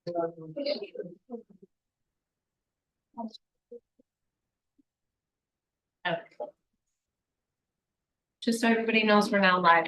Okay. Just so everybody knows, we're now live.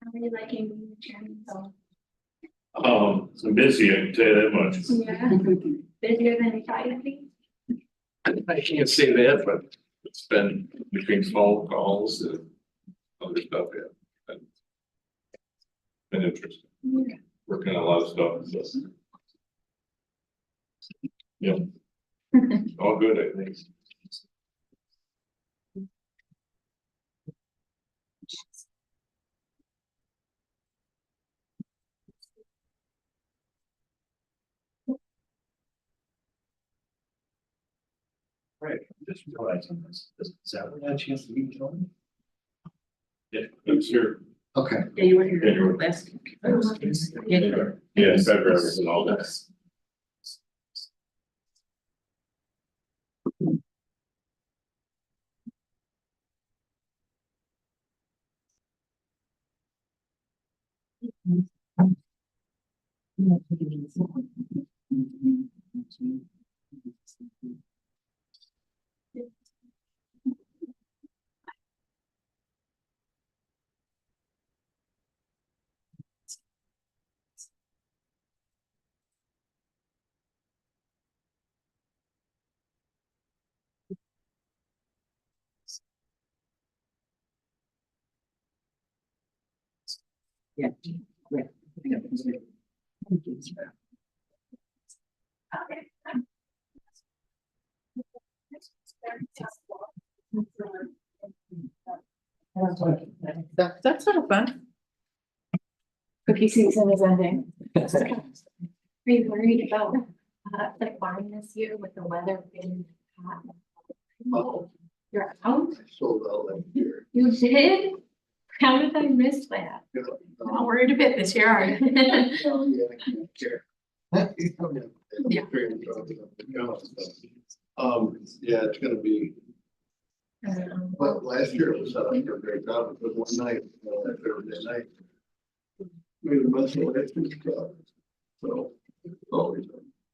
How are you liking being the chairman? So, I'm busy, I can tell you that much. yeah, busier than you thought you'd be. I can't say that, but it's been between phone calls and other stuff, yeah. Been interesting, Yeah. working on a lot of stuff, so. Yeah, all good, I think. Right, just realizing this, is that what had a chance to meet Tony? Yeah, I'm sure. Okay. Yeah, you were here Yeah, you were. last. Yeah, February and all that. Yeah. Yeah. That's sort of fun. Cookie season is ending. Are you worried about the farm this year with the weather being hot? Oh, You're out? I sold out last year. You did? How did I miss that? Yeah, Not worried a bit this year, are you? oh, yeah, I can't care. Yeah. Yeah, it's gonna be, but last year it was set up for a great job, because one night, Thursday night. Made a mess of it, so, always,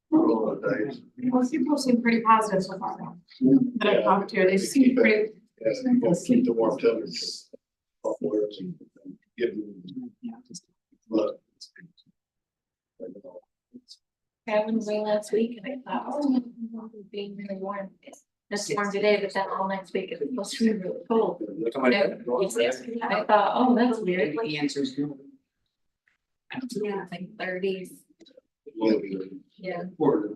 roll the dice. Most people seem pretty positive so far though. That I've talked to, they seem pretty. Yeah, you gotta keep the warm temperature. Upwards and get. But. I went away last week and I thought, oh, it would be really warm. It's warm today, but then all next week it's supposed to be really cold. I thought, oh, that's weird. The answers. Yeah, like 30s. Yeah. Or-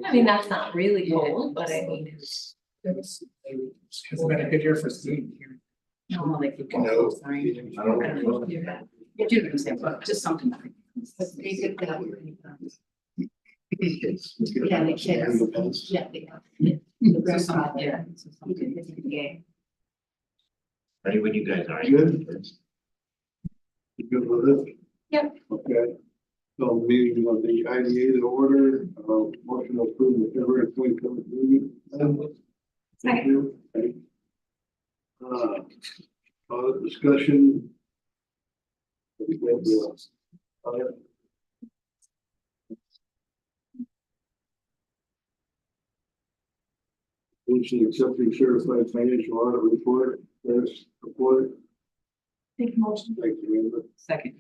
I mean, that's not really cold, but I mean. It's been a good year for student here. No, like you can. No. Sorry. I don't know. You do the same, but just something. Yeah, the kids. Yeah, they have. So something, yeah. So something. Yeah. Ready when you guys are. Good. You good with it? Yep. Okay. So meeting on the IDA to order, motion to approve the February 27th meeting. Thank you. Okay. Discussion. Motion accepting certified financial audit report, first report. Big motion. Thank you, Amber. Second.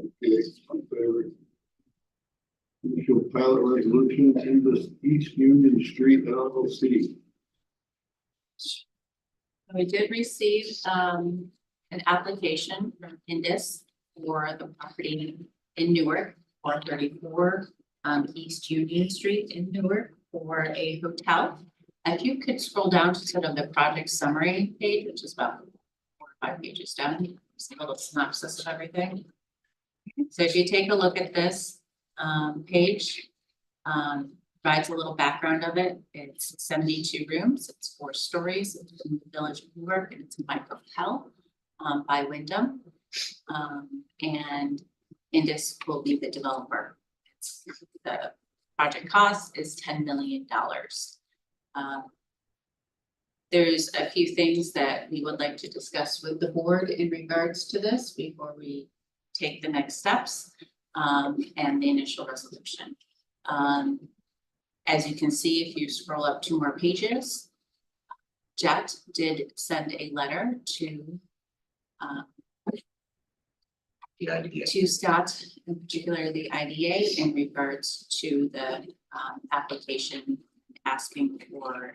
Okay, on favor. Initial pilot resolution in the East Union Street LLC. We did receive an application from Indus for the property in Newark, 434 East Union Street in Newark for a hotel. If you could scroll down to sort of the project summary page, which is about 4 or 5 pages down, just a little synopsis of everything. So if you take a look at this page, provides a little background of it. It's 72 rooms, it's 4 stories, it's in the village of Newark, and it's a micro-hotel by Wyndham. And Indus will be the developer. The project cost is $10 million. There's a few things that we would like to discuss with the board in regards to this before we take the next steps and the initial resolution. As you can see, if you scroll up 2 more pages, Jet did send a letter to The idea. to Scott, in particular the IDA, in regards to the application, asking for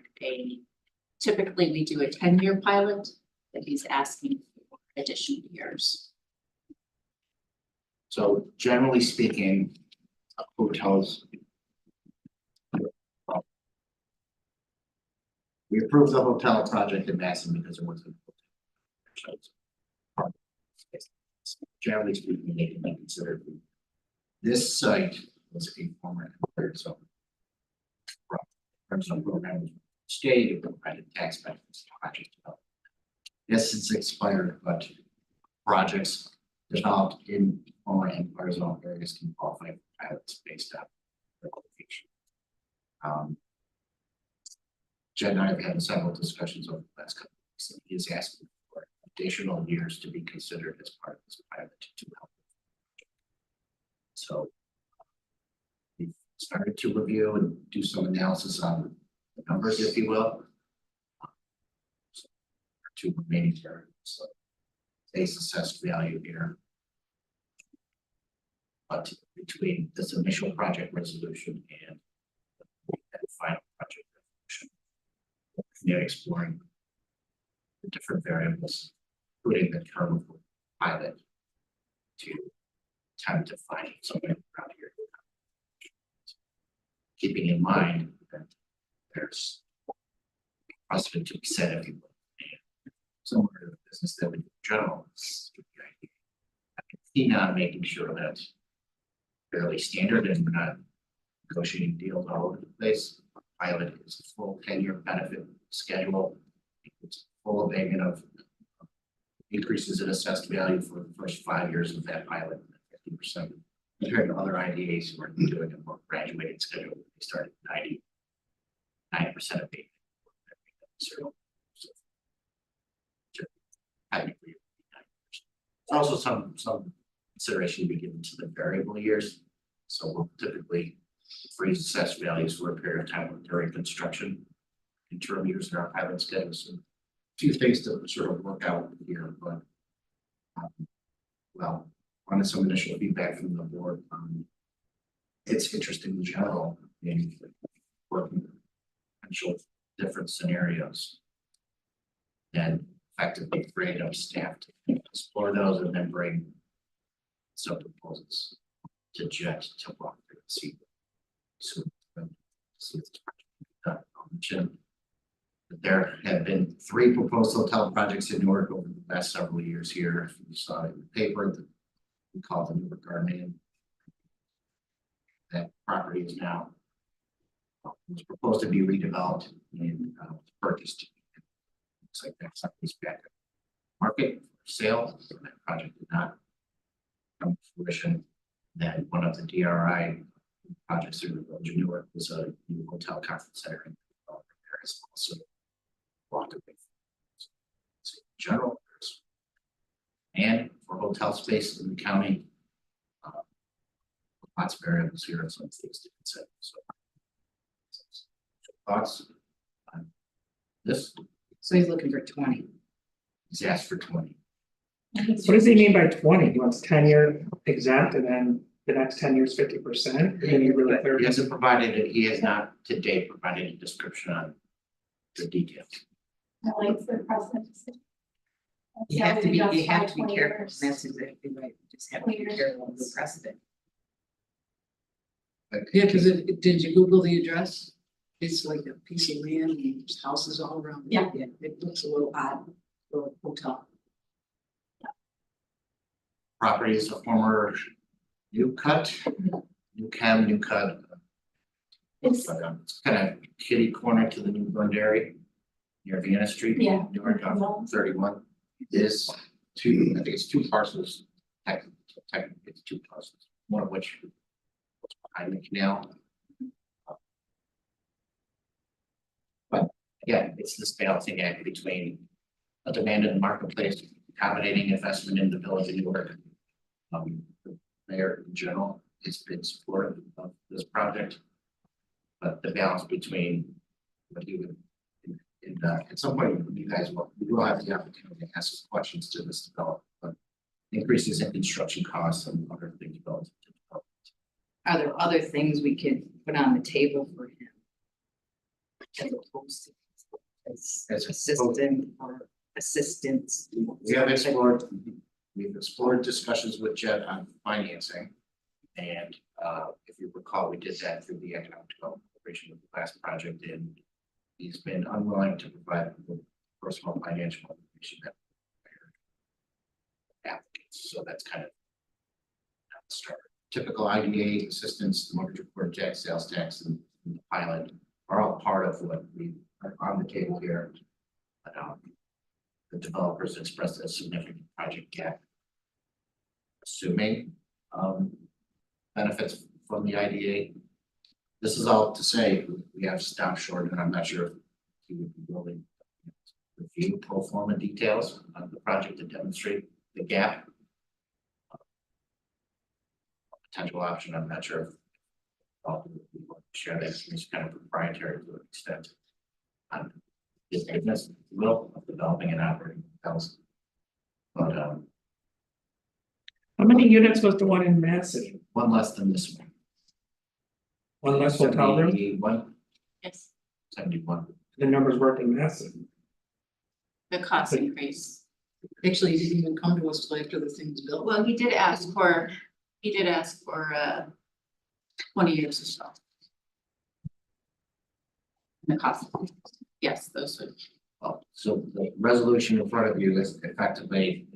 typically we do a 10-year pilot, but he's asking for additional years. So generally speaking, hotels. We approved the hotel project in Madison because it wasn't. Generally speaking, they can be considered. This site was a former employer zone. Program was state, it provided tax benefits to project development. Yes, it's expired, but projects developed in former employer zone areas can qualify for pilots based on their location. Jen and I have had several discussions over the last couple of weeks, and he is asking for additional years to be considered as part of this pilot to help. So we've started to review and do some analysis on the numbers, if you will. So 2 remaining variables, so base assessed value here. But between this initial project resolution and the final project resolution, they're exploring the different variables, including the term of pilot to attempt to find something around here. Keeping in mind that there's precedent to be set, if you will, similar to the business that we do in general. I'm keen on making sure that fairly standard and we're not negotiating deals all over the place. Pilot is a full 10-year benefit schedule. It's full abatement of increases in assessed value for the first 5 years of that pilot, 50%. Compared to other IDAs who are doing a more graduated schedule, they start at 90% abatement. Technically, also some consideration to be given to the variable years. So we'll typically freeze assessed values for a period of time during construction, interim years in our pilot schedule. So 2 things to sort of work out here, but well, wanted some initial feedback from the board. It's interesting in general in working potential different scenarios and effectively create up staff to explore those and then bring some proposals to Jet to walk through and see. So, I'll mention that there have been 3 proposed hotel projects in Newark over the last several years here. If you saw it in the paper, that we call the Newark Garden Inn. That property is now was proposed to be redeveloped and purchased. Looks like that's something's back at market for sale. So that project did not come to fruition. Then one of the DRI projects through the village of Newark was a new hotel conference center in there is also walked away. So in general, and for hotel space in the county, lots of variables here and some things to consider. So thoughts on this? So he's looking for 20. He's asked for 20. What does he mean by 20? He wants 10-year exempt and then the next 10 years 50%? And then you really He hasn't provided it, he has not to date provided a description on the details. I like the process. You have to be, That's you have to be 20 careful, years. that's exactly right, you just have to be 20 years. careful of the precedent. Yeah, cause did you Google the address? It's like a piece of land and there's houses all around. it. Yeah. It looks a little odd, little hotel. Property is a former new cut. It's, It's kind of kitty corner to the new Glengarry near Vienna Street. Yeah. Newark on 31. It is two, I think it's two parcels. Technically, it's two parcels, one of which was behind the canal. But yeah, it's this balancing act between a demand in the marketplace, accommodating investment in the village of Newark. The mayor in general has been supportive of this project. But the balance between what he would, at some point, you guys will have the opportunity to ask questions to this development, but increases in construction costs and other things relative to development. Are there other things we could put on the table for him? As opposed to as assistant or assistance? We've explored discussions with Jed on financing. And if you recall, we did that through the economic development operation of the last project, and he's been unwilling to provide the personal financial information that applicants. So that's kind of the start. Typical IDA assistance, the mortgage report tax, sales tax, and the pilot are all part of what we are on the table here. But, the developers expressed a significant project gap. Assuming benefits from the IDA. This is all to say we have stopped short, and I'm not sure if he would be willing to review pro forma details on the project to demonstrate the gap. Potential option, I'm not sure if I'll share that, it's kind of proprietary to an extent. His business will of developing and operating hotels. But How many units was the one in Madison? one less than this one. One less hotel room? 71, Yes, 71. The numbers work in Madison. the cost increase. Actually, he didn't even come to us till after the thing's built. Well, he did ask for 20 years or so. The cost, yes, those would. So the resolution in front of you is effectively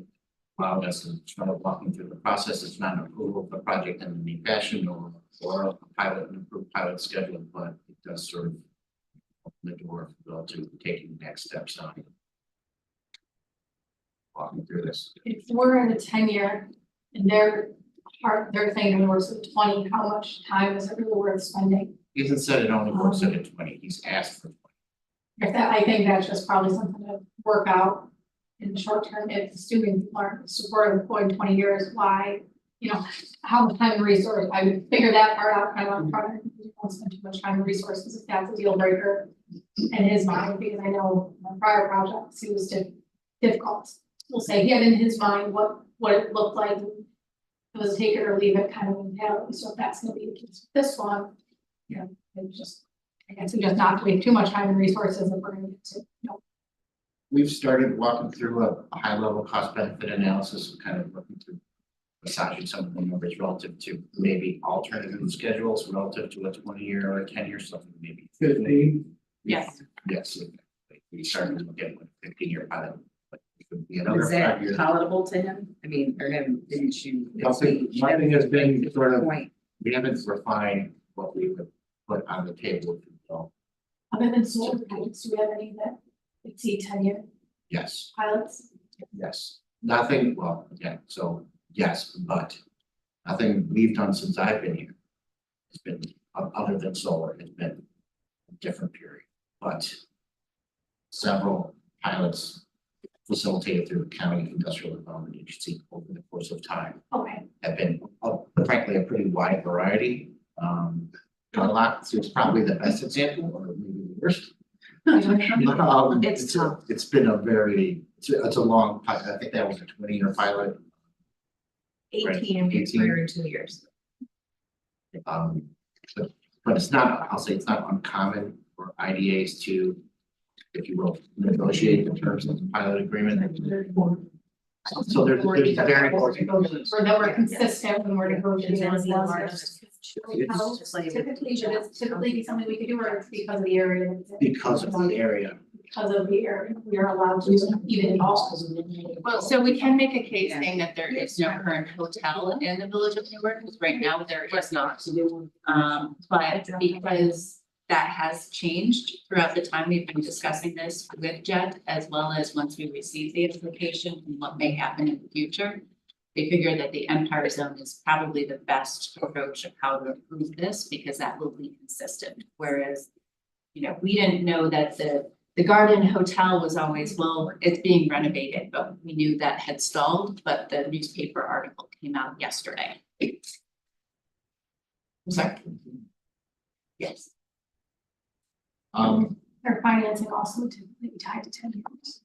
allowing us to try to walk them through the process. It's not an approval of the project in any fashion or a pilot, an approved pilot schedule, but it does sort of open the door to taking next steps on walking through this. if we're in a 10-year and they're thinking we're 20, how much time is it really worth spending? He hasn't said it only works at 20. He's asked for 20. If that, I think that's just probably something to work out in the short term, if the students aren't supportive of 20 years, why, how much time and resource, I would figure that part out kind of on front end. You don't spend too much time and resources if that's a deal breaker in his mind, because I know on prior projects, he was difficult. We'll say he had in his mind what it looked like. It was take it or leave it kind of mentality, so if that's gonna be the case with this one, I guess we just not to waste too much time and resources if we're gonna get to, We've started walking through a high level cost benefit analysis, kind of looking through massaging some of the numbers relative to maybe alternative schedules relative to a 20-year or a 10-year, something maybe 15. Yes. Yes, we started to look at what 15-year pilot, but it could be another Is 5 that years. palatable to him? I mean, or didn't you? Nothing has been sort of, Point. we haven't refined what we would put on the table. So, other than solar pilots, do we have any that exceed 10-year yes, pilots? yes, nothing, well, again, so yes, but nothing we've done since I've been here. It's been, other than solar, it's been a different period, but several pilots facilitated through the county industrial development agency over the course of time Okay, have been, frankly, a pretty wide variety. A lot, so it's probably the best example, or maybe the worst. It's tough. It's been a very, it's a long, I think that was a 20-year pilot. 18 and 18. expire in 2 years. But it's not, I'll say it's not uncommon for IDAs to if you will, negotiate the terms of the pilot agreement. So there's very. Or that we're consistent when we're negotiating as well as. Typically, should it typically be something we could do, or it's because of the area? Because of the area. Because of the area, we are allowed to even all. Well, so we can make a case saying that there is no current hotel in the village of Newark, because right now there is not. But because that has changed throughout the time we've been discussing this with Jet, as well as once we receive the application and what may happen in the future. They figure that the Empire Zone is probably the best approach of how to approve this, because that will be consistent, whereas. We didn't know that the Garden Hotel was always, well, it's being renovated, but we knew that had stalled, but the newspaper article came out yesterday. I'm sorry. Yes. Their financing also typically tied to 10 years.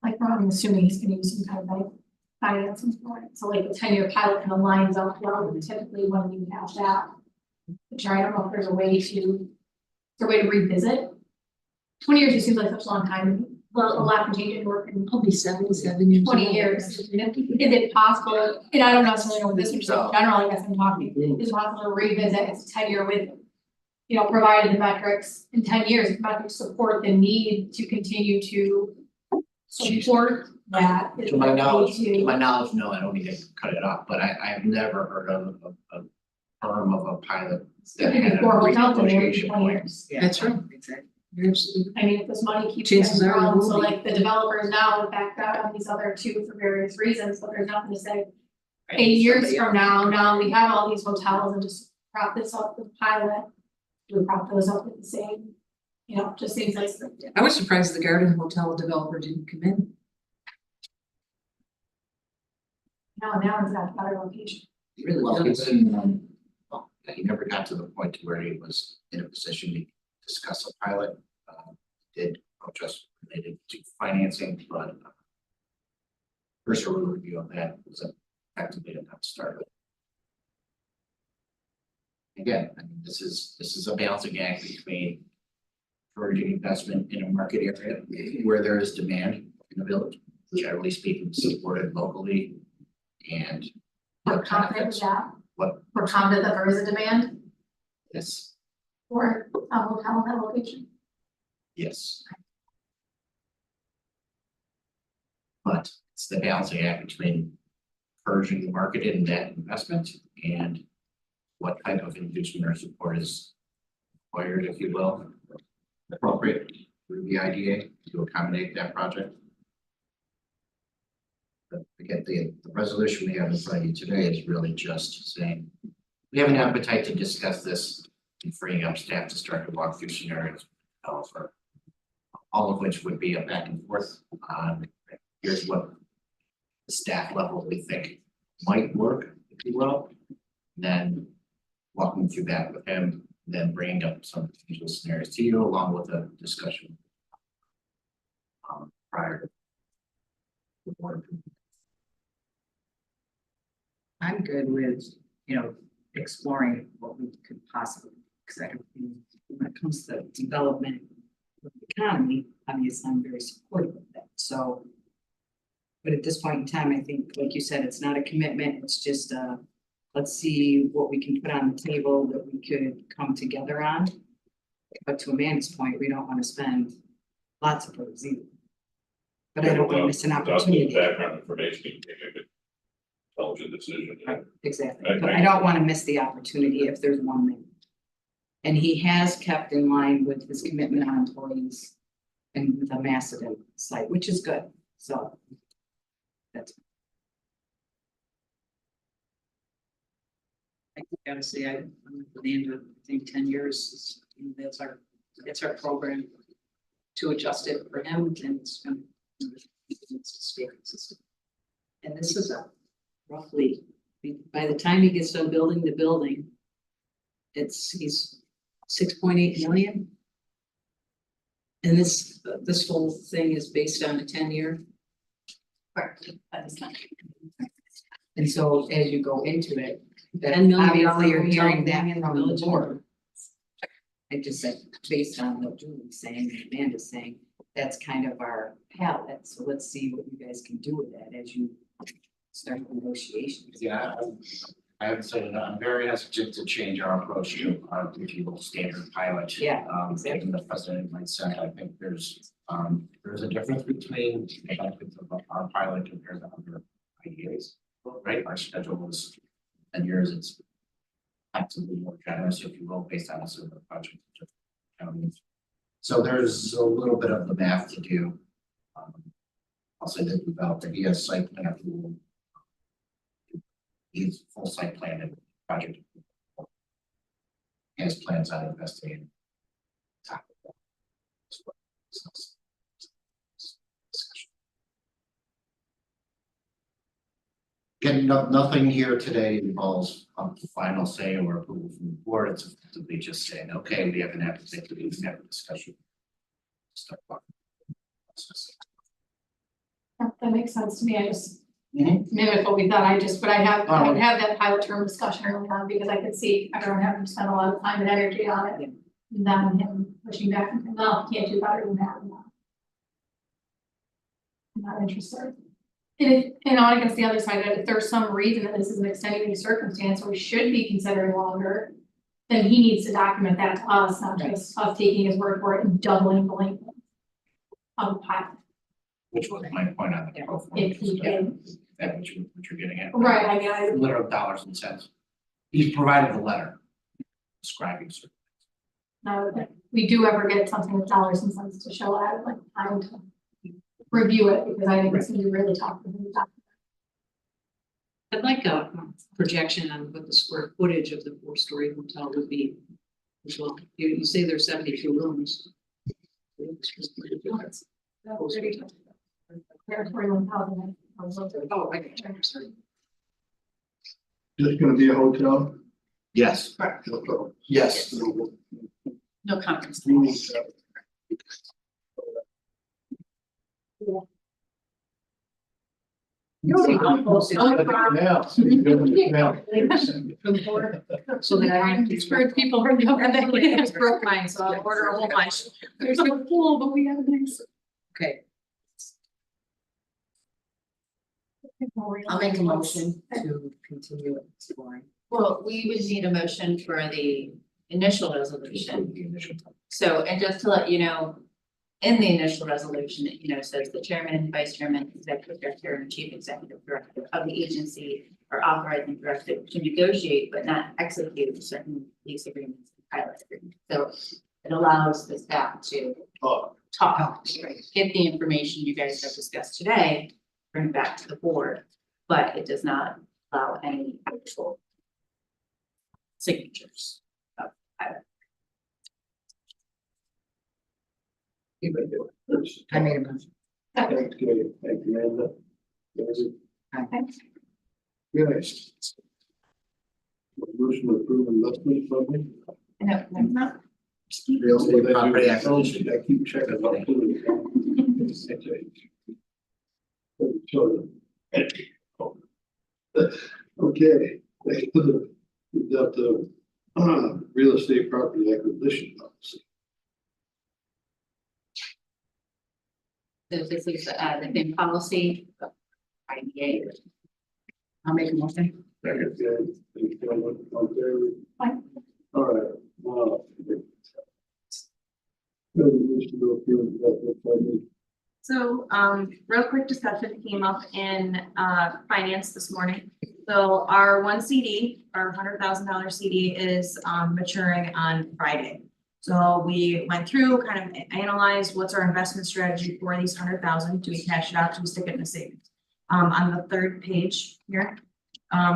Like, I'm assuming he's gonna use some kind of like financing for it, so like a 10-year pilot kind of lines up well, with typically when you have that. Which I don't know if there's a way to revisit. 20 years just seems like such a long time. Well, a lot can change in work in I'll be 77 years. 20 years. Is it possible? And I don't necessarily know what this one is in general, I guess I'm talking, is it possible to revisit its 10-year with, provided the metrics in 10 years, the metrics support the need to continue to support that. To my knowledge, no, I don't need to cut it off, but I've never heard of a term of a pilot that had a renegotiation point. That's right, exactly. You're absolutely. I mean, if this money keeps Chances getting are it thrown, will so be. like the developers now are backed out on these other two for various reasons, but there's nothing to say. 8 years from now we have all these hotels and just prop this up with pilot. We prop those up with the same, just seems like. I was surprised the Garden Hotel developer didn't come in. Now it's got a better location. It really Well, does. he never got to the point to where he was in a position to discuss a pilot. Did just related to financing, but first review of that was effectively a not start. Again, I mean, this is a balancing act between encouraging investment in a market area where there is demand in the village, generally speaking, supported locally, and We're confident with that. What? We're confident that there is a demand Yes, for a hotel in that location. yes. But it's the balancing act between encouraging the market in that investment and what type of inducement or support is required, if you will, appropriate through the IDA to accommodate that project. But again, the resolution we have in front of you today is really just saying, we have an appetite to discuss this and freeing up staff to start to walk through scenarios. For all of which would be a back and forth on here's what the staff level we think might work, if you will. Then walking through that with him, then bringing up some potential scenarios to you along with a discussion prior to the board. I'm good with, exploring what we could possibly, because I don't think when it comes to development of the economy, obviously I'm very supportive of that, so. But at this point in time, I think, like you said, it's not a commitment, it's just let's see what we can put on the table that we could come together on. But to Amanda's point, we don't want to spend lots of those either. But I don't want to miss an opportunity. Background information, you can make an intelligent decision. Right, exactly, Okay. but I don't want to miss the opportunity if there's one there. And he has kept in line with his commitment on employees and the Macedon site, which is good, so. That's. I gotta say, I'm at the end of, I think, 10 years, that's our program to adjust it for him, and it's been, it's to stay consistent. And this is a roughly, by the time he gets done building the building, he's 6.8 million. And this whole thing is based on a 10-year. Correct. That is not. And so as you go into it, that 10 million obviously you're hearing that in the from the village. board. I just said, based on what Julie's saying and Amanda's saying, that's kind of our palette, so let's see what you guys can do with that as you start negotiations. Yeah, I haven't said it, I'm very hesitant to change our approach to our, if you will, standard pilot. Yeah, Given the president might say, I think there's a difference between the benefits of our pilot compared to other IDAs. Right, our schedule is, and yours, it's absolutely more generous, if you will, based on a certain project. So there's a little bit of the math to do. I'll say that developer, he has site plan approval. He's full site plan and project. He has plans on investigating. Top of that. Again, nothing here today involves a final say or approval from the board. It's effectively just saying, okay, we have an application, we can have a discussion. Start talking. That makes sense to me. I just Mhm. mimic what we thought. I would have that pilot term discussion early on because I could see everyone having to spend a lot of time and energy on it. And then him pushing back and saying, no, can't do better than that. I'm not interested. And I guess the other side of it, if there's some reason that this is an extenuating circumstance or we should be considering longer, then he needs to document that to us, not just us taking his word for it and doubling the length of the pilot. Which was my point on the pro forma. If he did. That what you're getting at. Right, I mean, Literal dollars and cents. He's provided the letter describing certain. we do ever get something with dollars and cents to show at, like, time to review it, because I think it's gonna be really tough. I'd like a projection on what the square footage of the 4-story hotel would be as well. You say there's 72 rooms. There's 41,000. Oh, I got you, sorry. Just gonna be a hotel? Yes, Hotel. yes. No conference. So that I have to Screwed people from the other day, it just broke mine, so I'll order a whole bunch. There's no pool, but we have a nice. Okay, I'll make a motion to continue exploring. Well, we would need a motion for the initial resolution. The initial. So, and just to let you know, in the initial resolution, it, says the chairman, vice chairman, executive director, and chief executive director of the agency are authorized and directed to negotiate but not execute certain lease agreements and pilot agreements. So it allows the staff to talk, right, get the information you guys have discussed today, bring it back to the board, but it does not allow any actual signatures of pilot. I made a motion. Okay, thank you, Amanda. Yes. Motion to approve investment funding. No, that's not. Real estate property acquisition. I keep checking about. Okay, we've got the real estate property acquisition policy. So this is the same policy. IDA. I'll make a motion. Second, Fine. all right. Resolution to approve investment funding. So, real quick discussion came up in, finance this morning. So our one CD, our $100,000 CD is, maturing on Friday. So we went through, kind of analyzed what's our investment strategy for these 100,000. Do we cash it out? Do we stick it in a savings? On the third page here,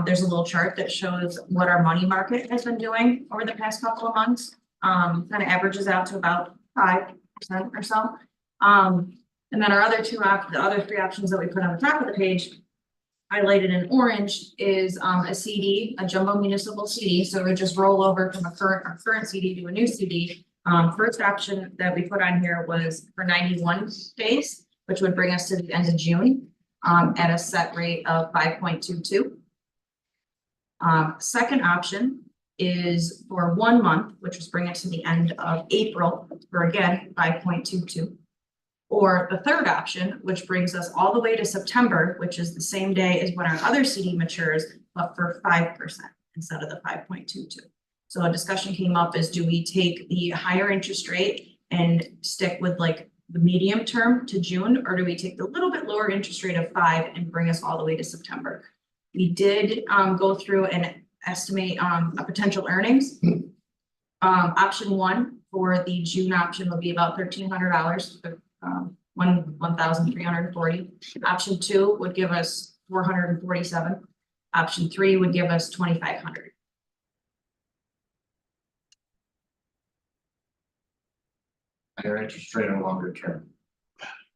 there's a little chart that shows what our money market has been doing over the past couple of months. Kind of averages out to about 5% or so. And then our other the other three options that we put on the top of the page, highlighted in orange, is a CD, a jumbo municipal CD. So it would just roll over from our current CD to a new CD. First option that we put on here was for 91 days, which would bring us to the end of June at a set rate of 5.22. Second option is for 1 month, which was bring it to the end of April for again 5.22. Or the third option, which brings us all the way to September, which is the same day as when our other CD matures, but for 5% instead of the 5.22. So a discussion came up is, do we take the higher interest rate and stick with like the medium term to June, or do we take the little bit lower interest rate of 5 and bring us all the way to September? We did go through and estimate a potential earnings. Option 1 for the June option will be about $1,300, 1,340. Option 2 would give us 447. Option 3 would give us 2,500. Higher interest rate or longer term.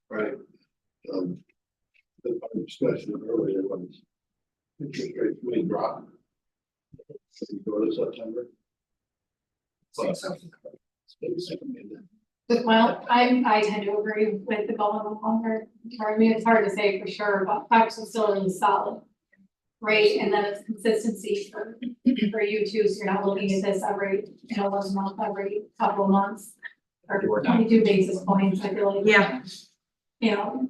Right. The discussion earlier was interest rates may drop. If you go to September. Say something. Well, I tend to agree with the going longer term. I mean, it's hard to say for sure, but 5% is still really solid. Right, and then it's consistency for you too, so you're not looking at this every, 1 month, every couple of months. Or 22 basis points, I feel like. Yeah. Even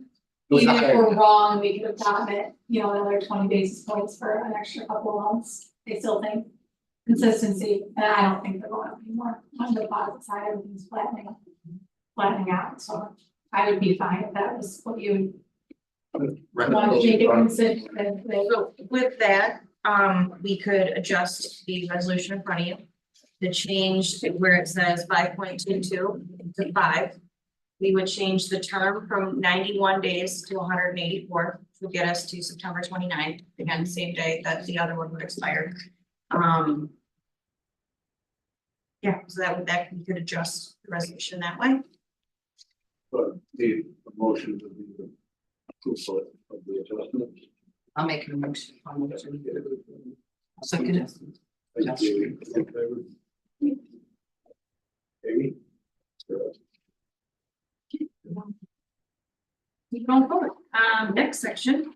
if we're wrong, we could have gotten it, another 20 basis points for an extra couple of months. I still think consistency, and I don't think they're going up anymore. On the deposit side, everything's flattening out, so I would be fine if that was what you want to make it consistent. So with that, we could adjust the resolution in front of you to change where it says 5.22 to 5. We would change the term from 91 days to 184, which would get us to September 29th, again, same day that the other one would expire. Yeah, so that we could adjust the resolution that way. But the motion to be the approval of the adjustment. I'll make a motion. Second it. Thank you, Jamie. In favor? Amy? Keep going forward. Next section.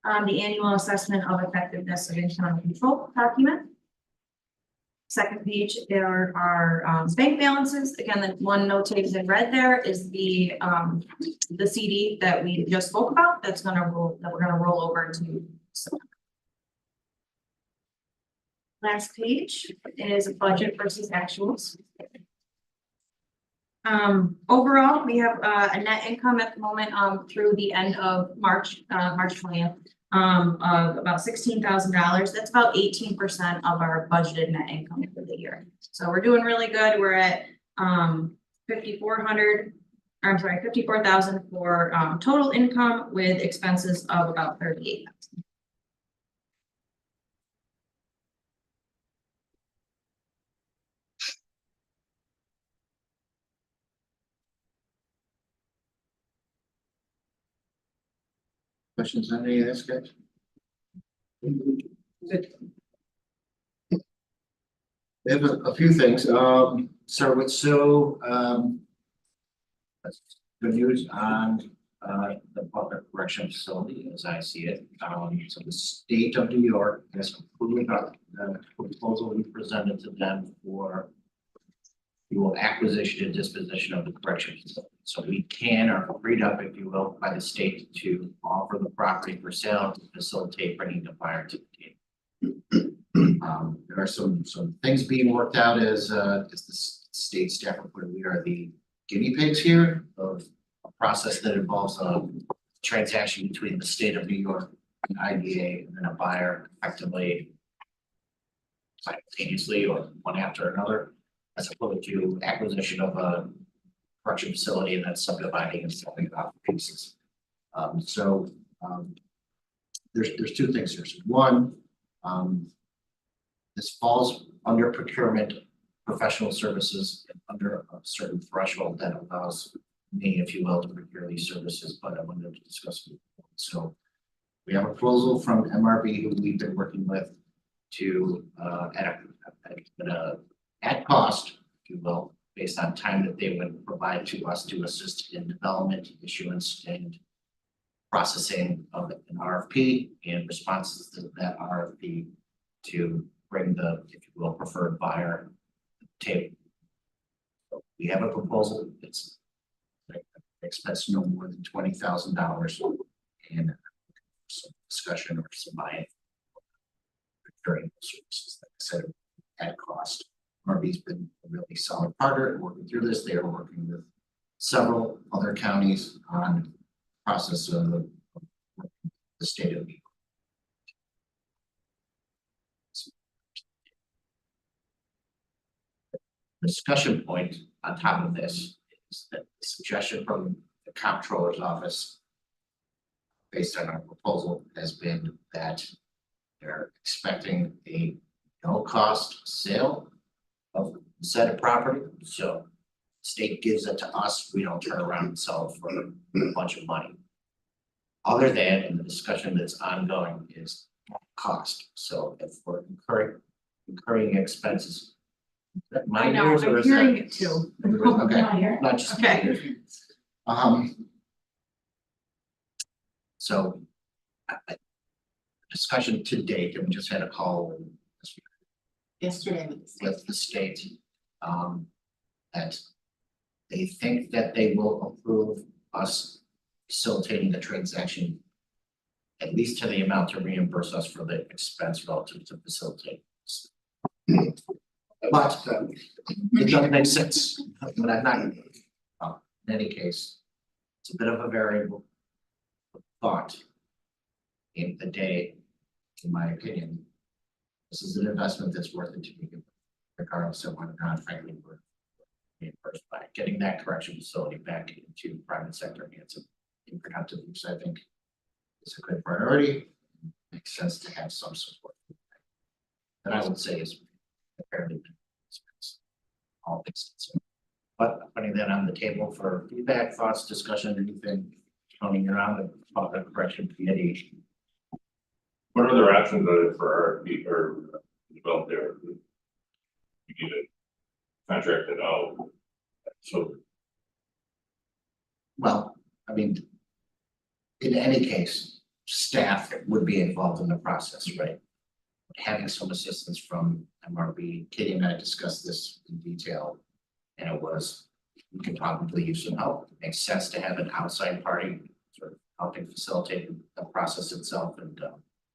The annual assessment of effectiveness of internal control document. Second page, there are bank balances. Again, the one notated in red there is the CD that we just spoke about. We're gonna roll over to September. Last page is budget versus actuals. Overall, we have a net income at the moment through the end of March 20th. Of about $16,000. That's about 18% of our budgeted net income for the year. So we're doing really good. We're at 54,000 for total income with expenses of about 38,000. Questions on any of this, guys? We have a few things. Start with that's good news on the public correction facility, as I see it. So the state of New York has approved the proposal we presented to them for the acquisition and disposition of the correction facility. So we are freed up, if you will, by the state to offer the property for sale to facilitate bringing the buyer to the table. There are some things being worked out as the state staff report. We are the guinea pigs here of a process that involves a transaction between the state of New York and IDA and then a buyer effectively simultaneously or one after another, as opposed to acquisition of a correction facility and then subdividing and selling it off pieces. There's two things here. So one, this falls under procurement professional services under a certain threshold that allows me, if you will, to procure these services, but I wanted to discuss it. So we have a proposal from MRB who we've been working with to at cost, if you will, based on time that they would provide to us to assist in development, issuance, and processing of an RFP and responses to that RFP to bring the, if you will, preferred buyer to the table. So we have a proposal. It's expense no more than $20,000 and some discussion or some buy-in. Procuring services, like I said, at cost. RB's been a really solid partner working through this. They are working with several other counties on the process of the state of New York. Discussion point on top of this is that the suggestion from the comptroller's office based on our proposal has been that they're expecting a no-cost sale of said of property, so state gives it to us, we don't turn around and sell it for a bunch of money. Other than, and the discussion that's ongoing is cost, so if we're incurring expenses. That my I know, ears or I'm is hearing that- it too. Okay, Not here. not just. Okay. So. Discussion to date, and we just had a call Yesterday with the state. with the state. That they think that they will approve us facilitating the transaction. At least to the amount to reimburse us for the expense relative to facilitating. But it doesn't make sense, but I'm not, in any case, it's a bit of a variable thought. In the day, in my opinion, this is an investment that's worth it to me, regardless of whether or not frankly we're reimbursed by getting that correction facility back into private sector hands in productive use. I think is a good priority. Makes sense to have some support. That I would say is fairly expensive. All things considered. But putting that on the table for feedback, thoughts, discussion, anything coming around the public correction committee. What other options are there for RFP or develop there? You need a contract it out. So Well, I mean, in any case, staff would be involved in the process, right? Having some assistance from MRB, Katie and I discussed this in detail. And it was, we can probably use some help. It makes sense to have an outside party sort of helping facilitate the process itself. And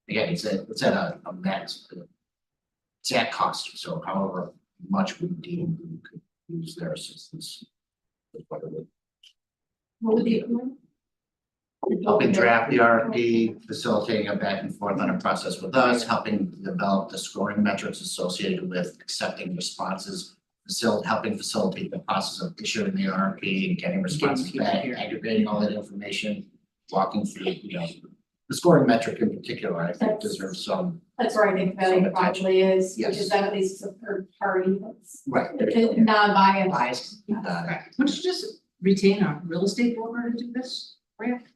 again, it's at a max, it's at cost. So however much we deem we could use their assistance. What would be? Helping draft the RFP, facilitating a back and forth on a process with us, helping develop the scoring metrics associated with accepting responses. Helping facilitate the process of issuing the RFP and getting responses back, aggregating all that information, walking through, the scoring metric in particular, I think deserves some. That's where I think value probably is, which Yes. is that at least it's a third party that's Right. non-biased. Would you just retain a real estate broker to do this, right?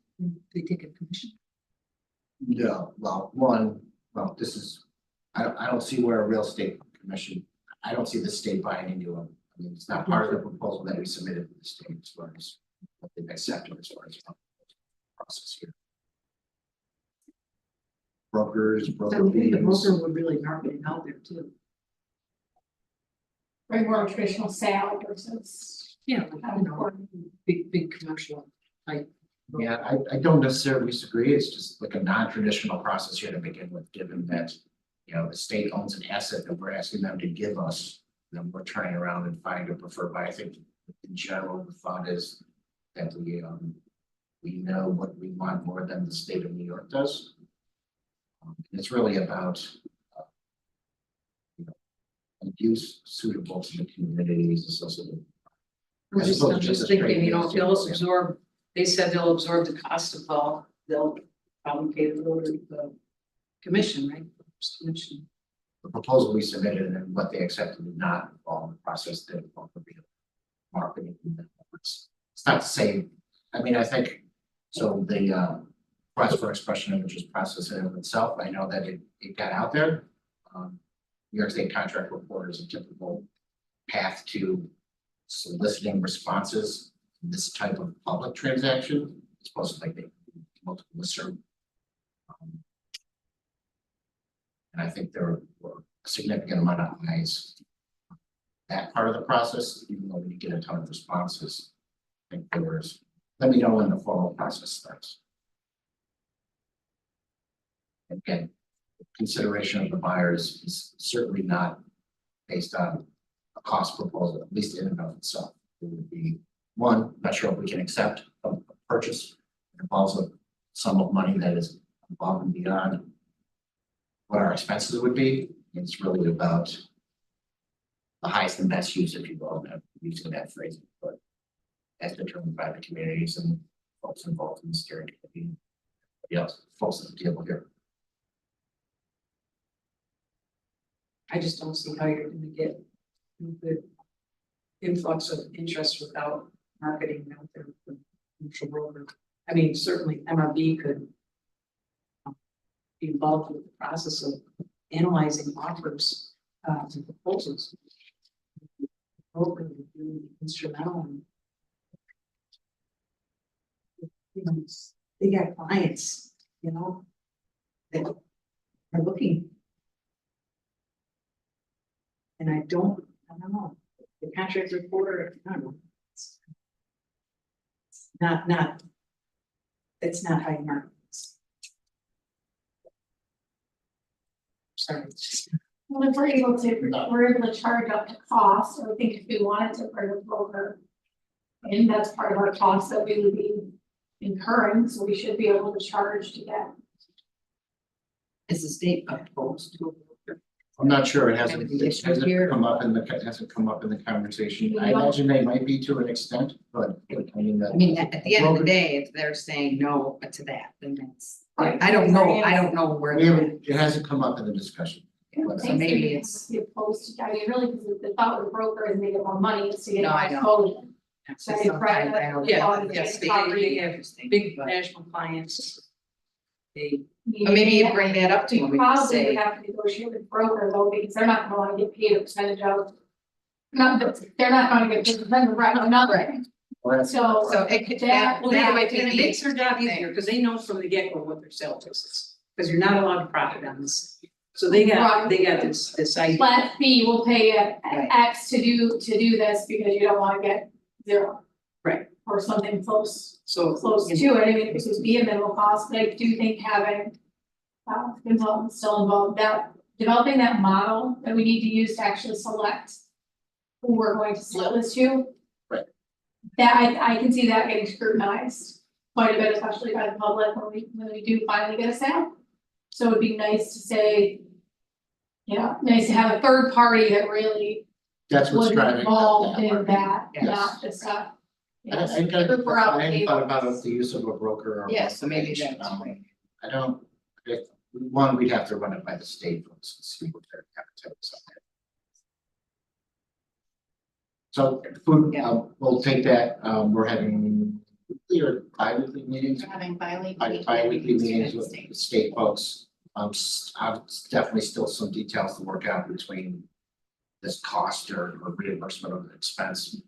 They take a commission? No, well, this is, I don't see where a real estate commission, I don't see the state buying into them. I mean, it's not part of the proposal that we submitted to the state as far as what they've accepted as far as the process here. Brokers, So broker I think the fees. broker would really market it out there too. Right, more traditional sale versus. Yeah, big commercial type. Yeah, I don't necessarily disagree. It's just like a non-traditional process here to begin with, given that, the state owns an asset that we're asking them to give us. Then we're turning around and finding a preferred buy. I think in general, the thought is that we know what we want more than the state of New York does. It's really about use suitable to the communities associated. I'm As opposed to just a thinking, straight if estate, they'll yeah. absorb, they said they'll absorb the cost of all, they'll probably pay the commission, right? Commission. The proposal we submitted and what they accepted did not involve the process that involved the marketing. It's not the same. I mean, I think, so the request for expression of interest process in of itself, I know that it got out there. New York State contract report is a typical path to soliciting responses in this type of public transaction. It's supposed to like multiple listserv. And I think there were a significant amount of eyes. That part of the process, even though we didn't get a ton of responses, I think there was let me know when the formal process starts. Again, consideration of the buyers is certainly not based on a cost proposal, at least in and of itself. It would be, one, not sure if we can accept a purchase that involves a sum of money that is above and beyond what our expenses would be. It's really about the highest and best use, if you will, of using that phrase, but as determined by the communities and folks involved in the steering committee. Yes, folks at the table here. I just don't see how you're gonna get a good influx of interest without marketing out there for commercial broker. I mean, certainly MRB could be involved with the process of analyzing offers and proposals. Broker would be instrumental in, you know, they got clients, you know, that are looking. And I don't know, the contract reporter, I don't know. It's Not, it's not how you market this. Sorry, it's just. Well, if we're able to charge up to cost, or I think if we wanted to bring a broker. And that's part of our cost that we would be incurring, so we should be able to charge to get. Is the state opposed to? I'm not sure, it hasn't Here. come up in the conversation. I imagine they might be to an extent, but I mean that. I mean, at the end of the day, if they're saying no to that, then that's, Right. I don't know where. We haven't, it hasn't come up in the discussion. So maybe it's- Be opposed to, I mean, really, because the thought with the broker is they get more money, is to get No, more I know. exposure. So Right, sometimes right, I don't- Yeah, it's yes, property they have interesting, Big but- national clients. They, But maybe you bring that up to them, You we can probably say, would have to negotiate with broker though, because they're not gonna wanna get paid a percentage of. Not that, they're not gonna get paid a percentage, right, another, Well, that's- so. so it could, That- well, that anyway, might be and it the makes their job thing. easier, because they know from the get-go what their sales is, because you're not allowed to profit on this. So they got this idea. Flat fee will pay a Right. X to do this because you don't wanna get zero. Right. Or something close So. to it, I mean, it would be a minimal cost, but I do think having. Consultants still involved, that developing that model that we need to use to actually select. Who we're going to sell this to. Right. That I can see that getting scrutinized quite a bit, especially by the public when we do finally get a sale. So it'd be nice to say. You know, nice to have a third party that really That's what's was driving. involved in that, Yes. not just I hadn't thought about the use of a broker or. Yeah, so maybe brokerage. that's. I don't, one, we'd have to run it by the state folks and see what their appetite is on that. So food, we'll take that, we're having weekly or bi-weekly meetings, We're having bi-weekly meetings with the state folks. Definitely still some details to work out between this cost or reimbursement of the expense.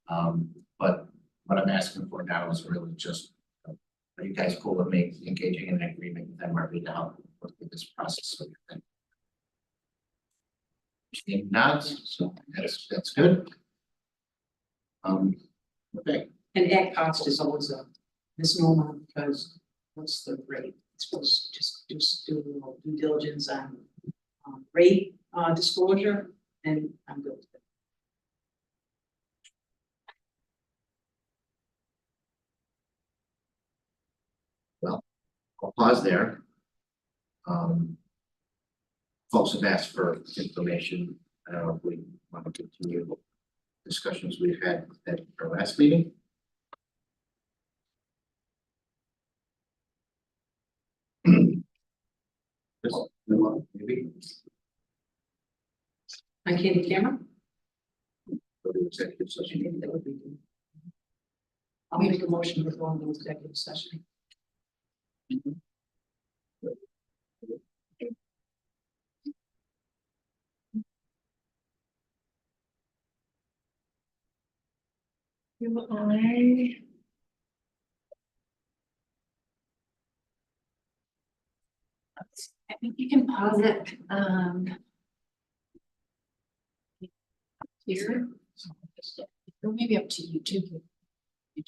But what I'm asking for now is really just, are you guys cool with me engaging in an agreement with MRB to help with this process? So Seeing nods, so that's good. Okay, And at cost is always a misnomer, because what's the rate? It's supposed to just do a little due diligence on rate disclosure, and I'm good with it. I'll pause there. Folks have asked for information. I don't know if we want to continue discussions we've had at our last meeting. Maybe. On candy camera? Go to executive I session. think that would be good. I'll make a motion to go into executive session. I think you can pause it, here. Or maybe up to YouTube. YouTube